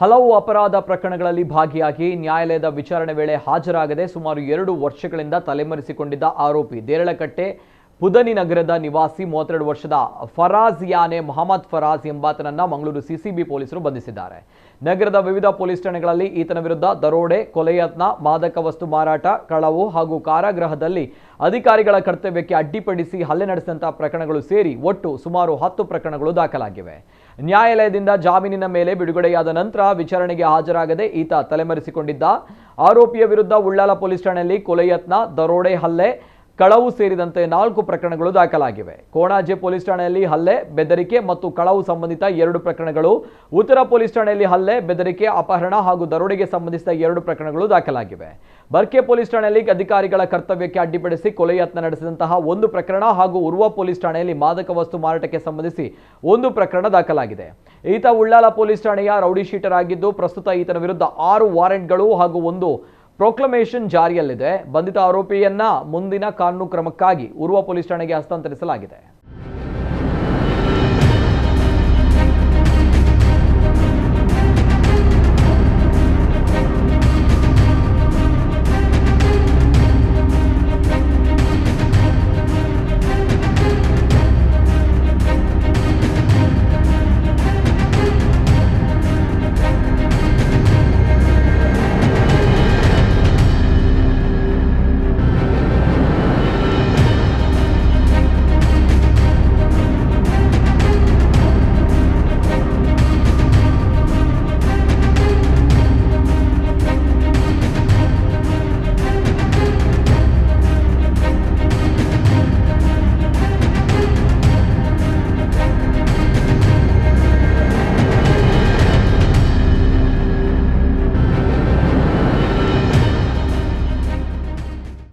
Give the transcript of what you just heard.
ಹಲವು ಅಪರಾಧ ಪ್ರಕರಣಗಳಲ್ಲಿ ಭಾಗಿಯಾಗಿ ನ್ಯಾಯಾಲಯದ ವಿಚಾರಣೆ ವೇಳೆ ಹಾಜರಾಗದೆ ಸುಮಾರು 2 ವರ್ಷಗಳಿಂದ ತಲೆಮರೆಸಿಕೊಂಡಿದ್ದ ಆರೋಪಿ ದೇರಳಕಟ್ಟೆ ಪುದನಿ ನಗರದ ನಿವಾಸಿ 32 ವರ್ಷದ ಫರಾಜ್ ಯಾನೆ ಮೊಹಮ್ಮದ್ ಫರಾಜ್ ಎಂಬಾತನನ್ನ ಮಂಗಳೂರು ಸಿಸಿಬಿ ಪೊಲೀಸರು ಬಂಧಿಸಿದ್ದಾರೆ. ನಗರದ ವಿವಿಧ ಪೊಲೀಸ್ ಠಾಣೆಗಳಲ್ಲಿ ಈತನ ವಿರುದ್ಧ ದರೋಡೆ, ಕೊಲೆಯತ್ನ, ಮಾದಕ ವಸ್ತು ಮಾರಾಟ, ಕಳವು ಹಾಗೂ ಕಾರಾಗೃಹದಲ್ಲಿ ಅಧಿಕಾರಿಗಳ ಕರ್ತವ್ಯಕ್ಕೆ ಅಡ್ಡಿಪಡಿಸಿ ಹಲ್ಲೆ ನಡೆಸಿದಂತಹ ಪ್ರಕರಣಗಳು ಸೇರಿ ಒಟ್ಟು ಸುಮಾರು 10 ಪ್ರಕರಣಗಳು ದಾಖಲಾಗಿವೆ. ನ್ಯಾಯಾಲಯದಿಂದ ಜಾಮೀನಿನ ಮೇಲೆ ಬಿಡುಗಡೆಯಾದ ನಂತರ ವಿಚಾರಣೆಗೆ ಹಾಜರಾಗದೆ ಈತ ತಲೆಮರೆಸಿಕೊಂಡಿದ್ದ ಆರೋಪಿಯ ವಿರುದ್ಧ ಉಳ್ಳಾಲ ಪೊಲೀಸ್ ಠಾಣೆಯಲ್ಲಿ ಕೊಲೆಯತ್ನ, ದರೋಡೆ, ಹಲ್ಲೆ, ಕಳವು ಸೇರಿದಂತೆ 4 ಪ್ರಕರಣಗಳು ದಾಖಲಾಗಿವೆ. ಕೋಣಾಜೆ ಪೊಲೀಸ್ ಠಾಣೆಯಲ್ಲಿ ಹಲ್ಲೆ, ಬೆದರಿಕೆ ಮತ್ತು ಕಳವು ಸಂಬಂಧಿತ 2 ಪ್ರಕರಣಗಳು, ಉತ್ತರ ಪೊಲೀಸ್ ಠಾಣೆಯಲ್ಲಿ ಹಲ್ಲೆ, ಬೆದರಿಕೆ, ಅಪಹರಣ ಹಾಗೂ ದರೋಡೆಗೆ ಸಂಬಂಧಿಸಿದ 2 ಪ್ರಕರಣಗಳು ದಾಖಲಾಗಿವೆ. ಬರ್ಕೆ ಪೊಲೀಸ್ ಠಾಣೆಯಲ್ಲಿ ಅಧಿಕಾರಿಗಳ ಕರ್ತವ್ಯಕ್ಕೆ ಅಡ್ಡಿಪಡಿಸಿ ಕೊಲೆಯತ್ನ ನಡೆಸಿದಂತಹ 1 ಪ್ರಕರಣ ಹಾಗೂ ಉರ್ವ ಪೊಲೀಸ್ ಠಾಣೆಯಲ್ಲಿ ಮಾದಕ ವಸ್ತು ಮಾರಾಟಕ್ಕೆ ಸಂಬಂಧಿಸಿ 1 ಪ್ರಕರಣ ದಾಖಲಾಗಿದೆ. ಈತ ಉಳ್ಳಾಲ ಪೊಲೀಸ್ ಠಾಣೆಯ ರೌಡಿ ಶೀಟರ್ ಆಗಿದ್ದು ಪ್ರಸ್ತುತ ಈತನ ವಿರುದ್ಧ 6 ವಾರೆಂಟ್ಗಳು ಹಾಗೂ 1 ಪ್ರೊಕ್ಲಮೇಷನ್ ಜಾರಿಯಲ್ಲಿದೆ. ಬಂಧಿತ ಆರೋಪಿಯನ್ನ ಮುಂದಿನ ಕಾನೂನು ಕ್ರಮಕ್ಕಾಗಿ ಉರ್ವ ಪೊಲೀಸ್ ಠಾಣೆಗೆ ಹಸ್ತಾಂತರಿಸಲಾಗಿದೆ.